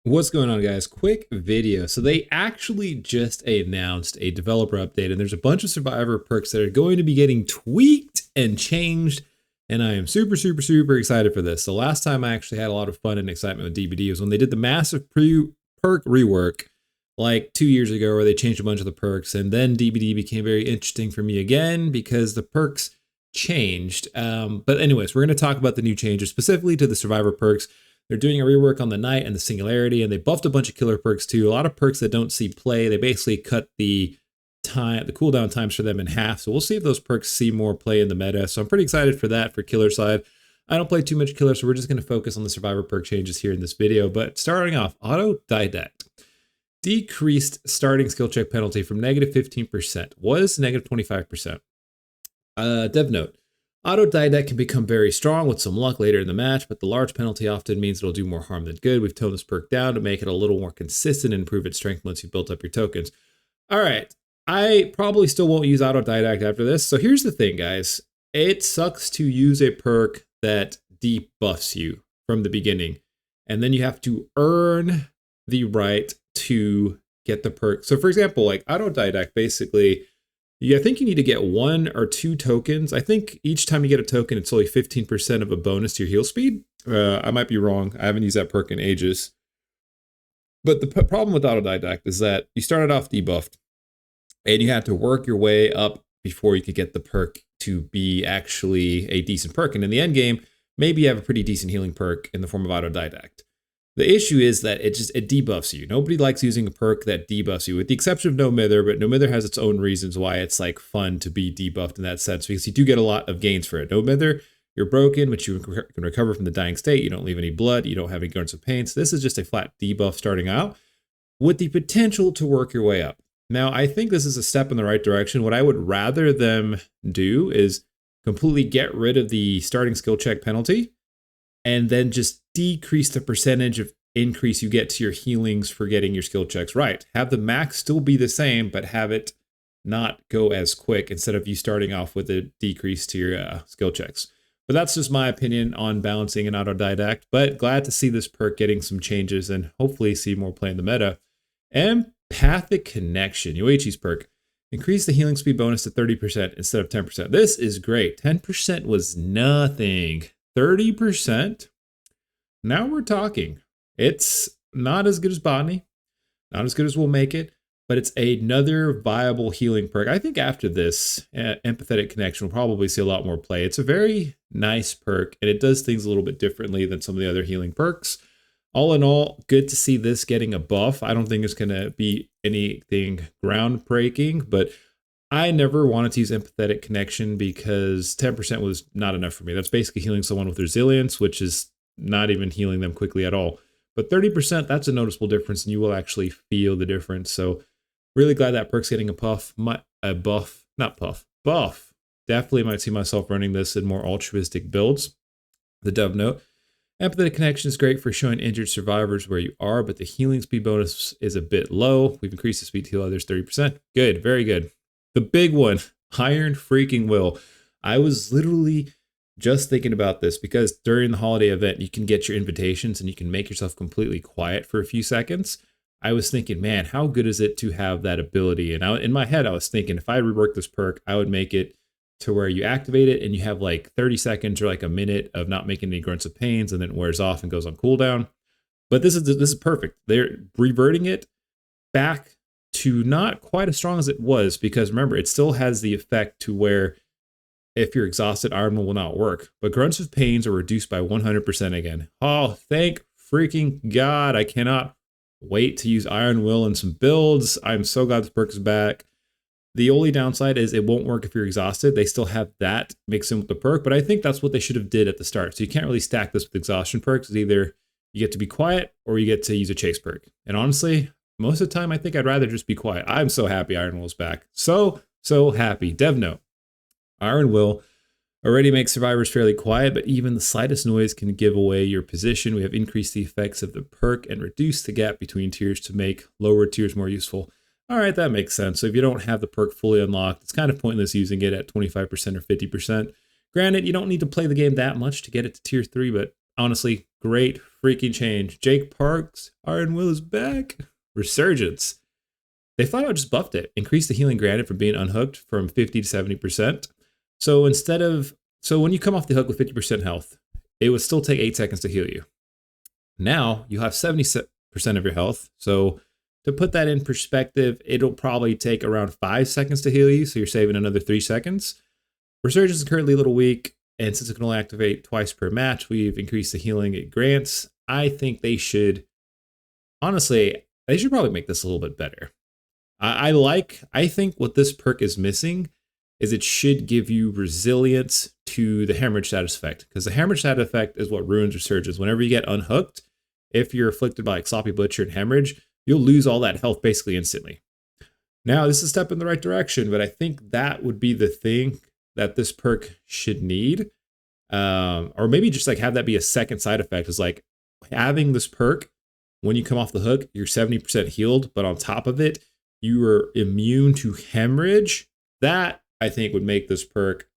What's going on, guys? Quick video. So they actually just announced a developer update, and there's a bunch of Survivor perks that are going to be getting tweaked and changed, and I am super excited for this. The last time I actually had a lot of fun and excitement with DBD was when they did the massive perk rework like 2 years ago, where they changed a bunch of the perks, and then DBD became very interesting for me again because the perks changed. But anyways, we're going to talk about the new changes specifically to the Survivor perks. They're doing a rework on the Night and the Singularity, and they buffed a bunch of killer perks too. A lot of perks that don't see play. They basically cut the cooldown times for them in half. So we'll see if those perks see more play in the meta. So I'm pretty excited for that for killer side. I don't play too much killer, so we're just going to focus on the Survivor perk changes here in this video. But starting off, autodidact. Decreased starting skill check penalty from negative 15% was negative 25%. Dev note. Autodidact can become very strong with some luck later in the match, but the large penalty often means it'll do more harm than good. We've toned this perk down to make it a little more consistent and improve its strength once you've built up your tokens. All right, I probably still won't use autodidact after this. So here's the thing, guys. It sucks to use a perk that debuffs you from the beginning, and then you have to earn the right to get the perk. So for example, like autodidact, basically, I think you need to get 1 or 2 tokens. I think each time you get a token, it's only 15% of a bonus to your heal speed. I might be wrong. I haven't used that perk in ages. But the problem with autodidact is that you started off debuffed, and you had to work your way up before you could get the perk to be actually a decent perk. And in the end game, maybe you have a pretty decent healing perk in the form of autodidact. The issue is that it debuffs you. Nobody likes using a perk that debuffs you, with the exception of No Mither, but No Mither has its own reasons why it's like fun to be debuffed in that sense, because you do get a lot of gains for it. No Mither, you're broken, but you can recover from the dying state. You don't leave any blood. You don't have any guards of pain. So this is just a flat debuff starting out with the potential to work your way up. Now, I think this is a step in the right direction. What I would rather them do is completely get rid of the starting skill check penalty, and then just decrease the percentage of increase you get to your healings for getting your skill checks right. Have the max still be the same, but have it not go as quick instead of you starting off with a decrease to your skill checks. But that's just my opinion on balancing an autodidact. But glad to see this perk getting some changes and hopefully see more play in the meta. Empathic Connection, Yoichi's perk. Increase the healing speed bonus to 30% instead of 10%. This is great. 10% was nothing. 30%? Now we're talking. It's not as good as Botany, not as good as We'll Make It, but it's another viable healing perk. I think after this, Empathetic Connection will probably see a lot more play. It's a very nice perk, and it does things a little bit differently than some of the other healing perks. All in all, good to see this getting a buff. I don't think it's going to be anything groundbreaking, but I never wanted to use Empathetic Connection because 10% was not enough for me. That's basically healing someone with resilience, which is not even healing them quickly at all. But 30%, that's a noticeable difference, and you will actually feel the difference. So really glad that perk's getting a buff. Definitely might see myself running this in more altruistic builds. The dev note. Empathetic Connection is great for showing injured survivors where you are, but the healing speed bonus is a bit low. We've increased the speed to heal others 30%. Good, very good. The big one, Iron freaking Will. I was literally just thinking about this because during the holiday event, you can get your invitations and you can make yourself completely quiet for a few seconds. I was thinking, man, how good is it to have that ability? And in my head, I was thinking if I reworked this perk, I would make it to where you activate it and you have like 30 seconds or like a minute of not making any grunts of pains, and then it wears off and goes on cooldown. But this is perfect. They're reverting it back to not quite as strong as it was, because remember, it still has the effect to where if you're exhausted, Iron will not work. But grunts of pains are reduced by 100% again. Oh, thank freaking God. I cannot wait to use Iron Will in some builds. I'm so glad this perk is back. The only downside is it won't work if you're exhausted. They still have that mixed in with the perk, but I think that's what they should have did at the start. So you can't really stack this with exhaustion perks. It's either you get to be quiet or you get to use a chase perk. And honestly, most of the time, I think I'd rather just be quiet. I'm so happy Iron Will's back. So happy. Dev note. Iron Will already makes survivors fairly quiet, but even the slightest noise can give away your position. We have increased the effects of the perk and reduced the gap between tiers to make lower tiers more useful. All right, that makes sense. So if you don't have the perk fully unlocked, it's kind of pointless using it at 25% or 50%. Granted, you don't need to play the game that much to get it to tier 3, but honestly, great freaking change. Jake Park's Iron Will is back. Resurgence. They flat out just buffed it, increased the healing granted from being unhooked from 50 to 70%. So when you come off the hook with 50% health, it would still take 8 seconds to heal you. Now you'll have 70% of your health. So to put that in perspective, it'll probably take around 5 seconds to heal you. So you're saving another 3 seconds. Resurgence is currently a little weak. And since it can only activate twice per match, we've increased the healing it grants. I think they should probably make this a little bit better. I think what this perk is missing is it should give you resilience to the hemorrhage status effect, because the hemorrhage status effect is what ruins Resurgence. Whenever you get unhooked, if you're afflicted by like Sloppy Butcher and hemorrhage, you'll lose all that health basically instantly. Now, this is a step in the right direction, but I think that would be the thing that this perk should need. Or maybe just like have that be a second side effect, is like having this perk when you come off the hook, you're 70% healed, but on top of it, you are immune to hemorrhage. That I think would make this perk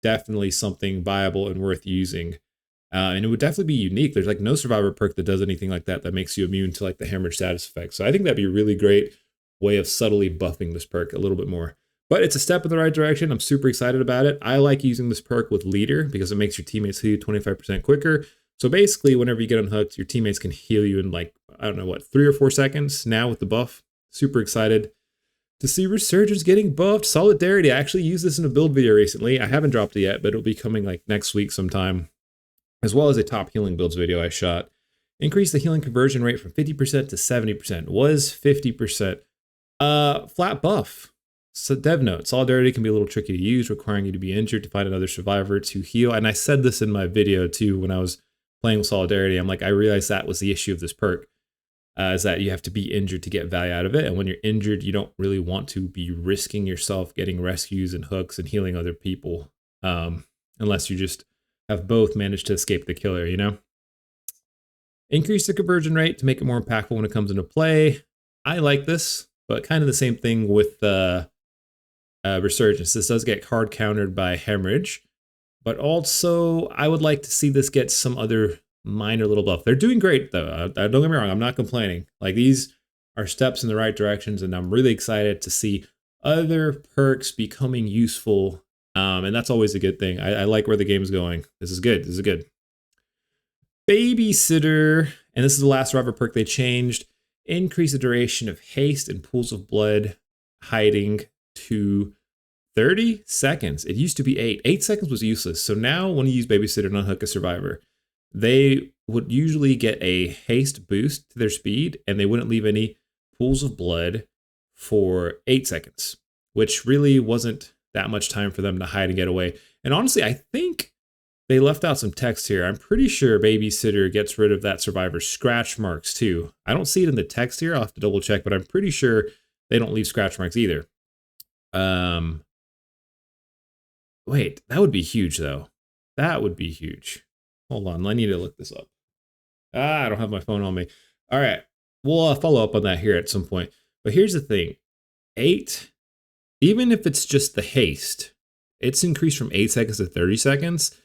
definitely something viable and worth using. And it would definitely be unique. There's like no survivor perk that does anything like that makes you immune to like the hemorrhage status effect. So I think that'd be a really great way of subtly buffing this perk a little bit more. But it's a step in the right direction. I'm super excited about it. I like using this perk with leader because it makes your teammates heal you 25% quicker. So basically, whenever you get unhooked, your teammates can heal you in like, 3 or 4 seconds. Now with the buff, super excited to see Resurgence getting buffed. Solidarity, I actually used this in a build video recently. I haven't dropped it yet, but it'll be coming like next week sometime, as well as a top healing builds video I shot. Increase the healing conversion rate from 50% to 70%. Was 50%. Flat buff. So dev note, Solidarity can be a little tricky to use, requiring you to be injured to find another survivor to heal. And I said this in my video too when I was playing with Solidarity. I'm like, I realized that was the issue of this perk. Is that you have to be injured to get value out of it. And when you're injured, you don't really want to be risking yourself getting rescues and hooks and healing other people. Unless you just have both managed to escape the killer, you know? Increase the conversion rate to make it more impactful when it comes into play. I like this, but kind of the same thing with Resurgence. This does get hard countered by hemorrhage, but also I would like to see this get some other minor little buff. They're doing great though. Don't get me wrong, I'm not complaining. Like, these are steps in the right directions, and I'm really excited to see other perks becoming useful. And that's always a good thing. I like where the game's going. This is good. This is good. Babysitter, and this is the last survivor perk they changed. Increase the duration of haste and pools of blood hiding to 30 seconds. It used to be 8. 8 seconds was useless. So now when you use Babysitter and unhook a survivor, they would usually get a haste boost to their speed, and they wouldn't leave any pools of blood for 8 seconds, which really wasn't that much time for them to hide and get away. And honestly, I think they left out some text here. I'm pretty sure Babysitter gets rid of that survivor's scratch marks too. I don't see it in the text here. I'll have to double check, but I'm pretty sure they don't leave scratch marks either. Wait, that would be huge though. That would be huge. Hold on, I need to look this up. I don't have my phone on me. All right, we'll follow up on that here at some point. But here's the thing. 8, even if it's just the haste, it's increased from 8 seconds to 30 seconds.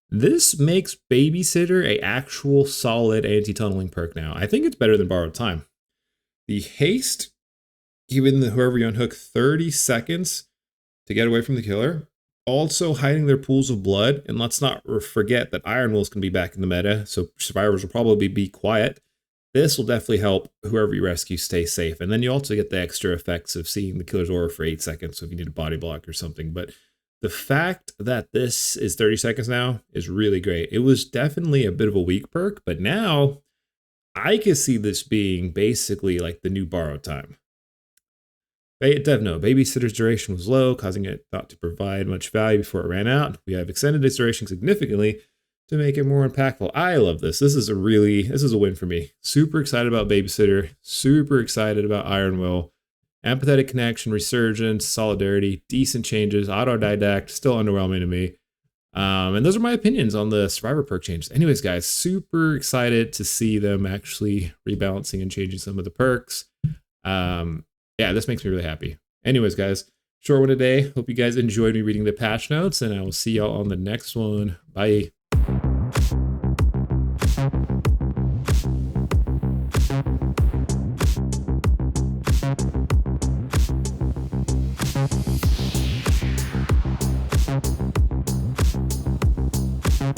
This makes Babysitter a actual solid anti-tunneling perk now. I think it's better than Borrowed Time. The haste, giving whoever you unhook 30 seconds to get away from the killer. Also hiding their pools of blood, and let's not forget that Iron Wills can be back in the meta, so survivors will probably be quiet. This will definitely help whoever you rescue stay safe, and then you also get the extra effects of seeing the killer's aura for 8 seconds, so if you need a body block or something. But the fact that this is 30 seconds now is really great. It was definitely a bit of a weak perk, but now I can see this being basically like the new Borrowed Time. Dev note, Babysitter's duration was low, causing it not to provide much value before it ran out. We have extended its duration significantly to make it more impactful. I love this. This is a win for me. Super excited about Babysitter. Super excited about Iron Will. Empathetic Connection, Resurgence, Solidarity, decent changes. Autodidact, still underwhelming to me. And those are my opinions on the survivor perk changes. Anyways, guys, super excited to see them actually rebalancing and changing some of the perks. Yeah, this makes me really happy. Anyways, guys, short one today. Hope you guys enjoyed me reading the patch notes, and I will see y'all on the next one. Bye.